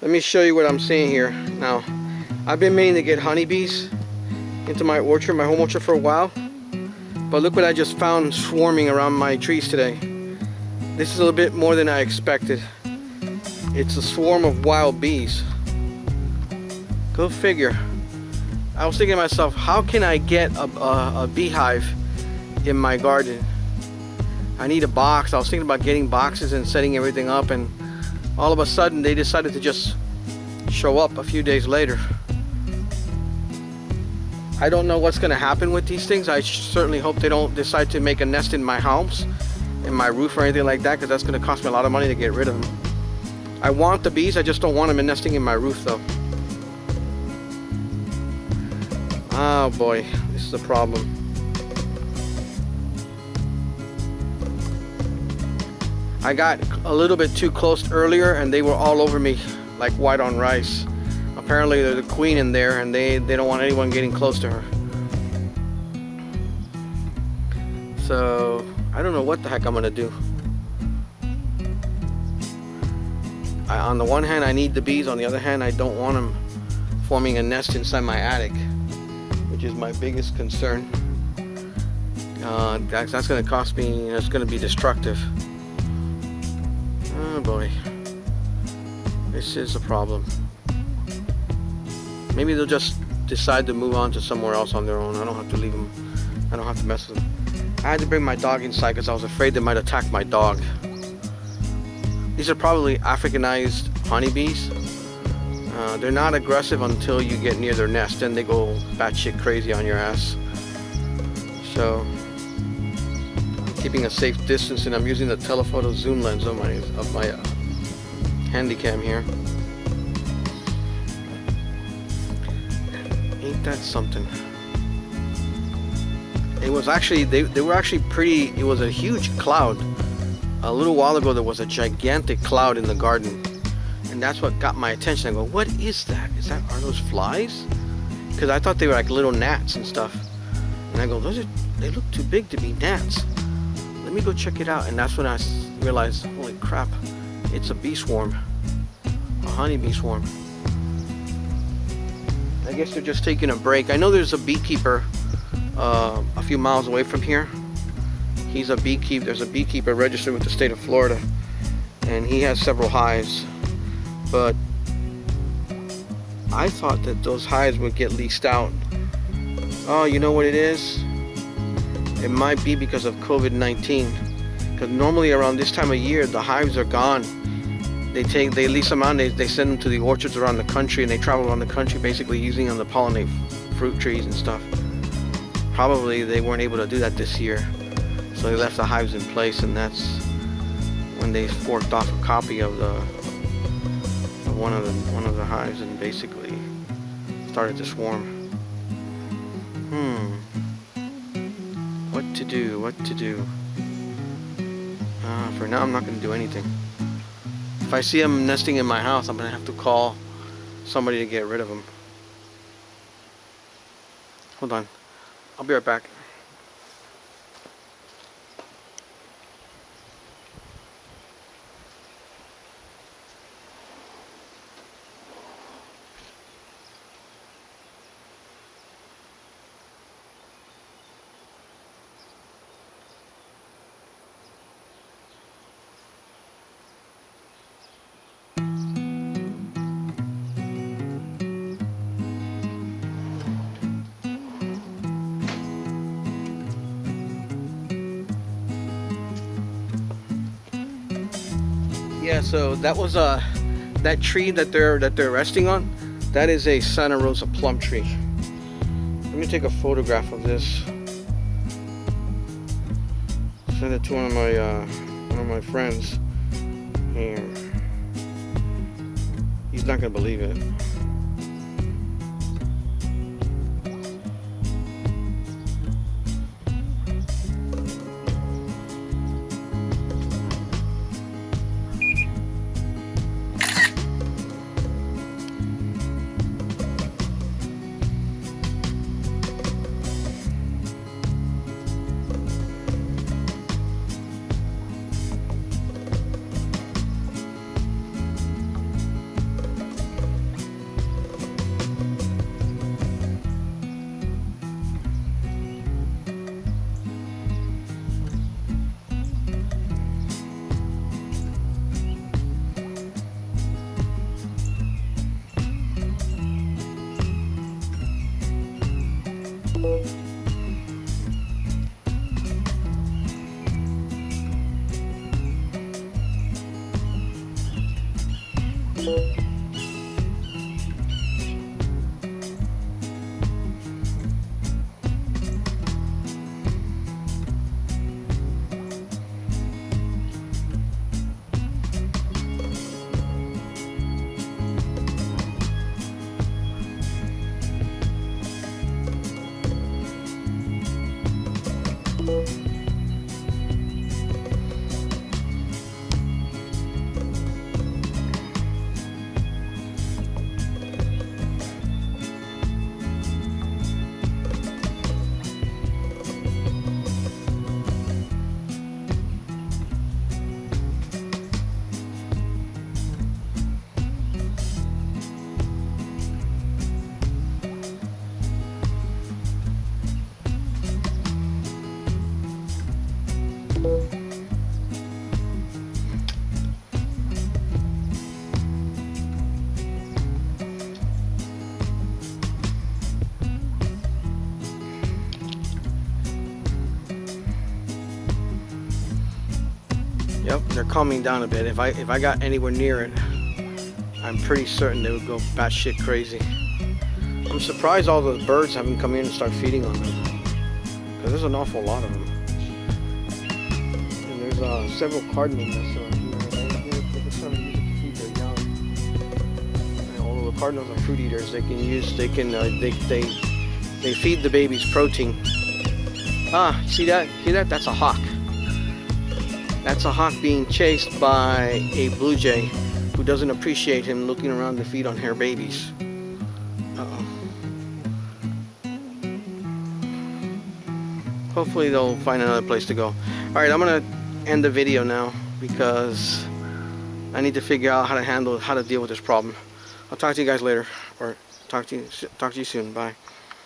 Let me show you what I'm seeing here. Now, I've been meaning to get honeybees into my orchard, my home orchard for a while. But look what I just found swarming around my trees today. This is a little bit more than I expected. It's a swarm of wild bees. Go figure. I was thinking to myself, how can I get a beehive in my garden? I need a box. I was thinking about getting boxes and setting everything up, and all of a sudden they decided to just show up a few days later. I don't know what's going to happen with these things. I certainly hope they don't decide to make a nest in my house, in my roof or anything like that, because that's going to cost me a lot of money to get rid of them. I want the bees, I just don't want them nesting in my roof though. Oh boy, this is a problem. I got a little bit too close earlier and they were all over me like white on rice. Apparently there's a queen in there and they don't want anyone getting close to her. So I don't know what the heck I'm gonna do. On the one hand I need the bees, on the other hand I don't want them forming a nest inside my attic, which is my biggest concern. That's gonna cost me, it's gonna be destructive. Oh boy, this is a problem. Maybe they'll just decide to move on to somewhere else on their own. I don't have to leave them. I don't have to mess with them. I had to bring my dog inside because I was afraid they might attack my dog. These are probably Africanized honeybees. They're not aggressive until you get near their nest, then they go batshit crazy on your ass. So I'm keeping a safe distance, and I'm using the telephoto zoom lens of my Handycam here. Ain't that something? It was actually they were actually pretty. It was a huge cloud. A little while ago there was a gigantic cloud in the garden, and that's what got my attention. I go, what is that? Are those flies? Because I thought they were like little gnats and stuff. And I go, they look too big to be gnats. Let me go check it out. And that's when I realized, holy crap, it's a bee swarm, a honeybee swarm. I guess they're just taking a break. I know there's a beekeeper a few miles away from here. He's a beekeeper. There's a beekeeper registered with the state of Florida, and he has several hives. But I thought that those hives would get leased out. Oh, you know what it is? It might be because of COVID-19. Because normally around this time of year, the hives are gone. They lease them out. They send them to the orchards around the country, and they travel around the country, basically using them to pollinate fruit trees and stuff. Probably they weren't able to do that this year. So they left the hives in place, and that's when they forked off a copy of one of the hives and basically started to swarm. What to do? What to do? For now, I'm not going to do anything. If I see them nesting in my house, I'm going to have to call somebody to get rid of them. Hold on. I'll be right back. Yeah, so that was that tree that they're resting on. That is a Santa Rosa plum tree. Let me take a photograph of this. Send it to one of my friends. Here. He's not gonna believe it. Yep, they're calming down a bit. If I got anywhere near it, I'm pretty certain they would go batshit crazy. I'm surprised all the birds haven't come in and start feeding on them, because there's an awful lot of them. And there's several cardinal nests around here. They can sort of use it to feed their young. And although the cardinals are fruit eaters, they feed the babies protein. Ah, see that? See that? That's a hawk. That's a hawk being chased by a blue jay who doesn't appreciate him looking around to feed on her babies. Uh-oh. Hopefully they'll find another place to go. Alright, I'm gonna end the video now because I need to figure out how to deal with this problem. I'll talk to you guys later, or talk to you soon. Bye.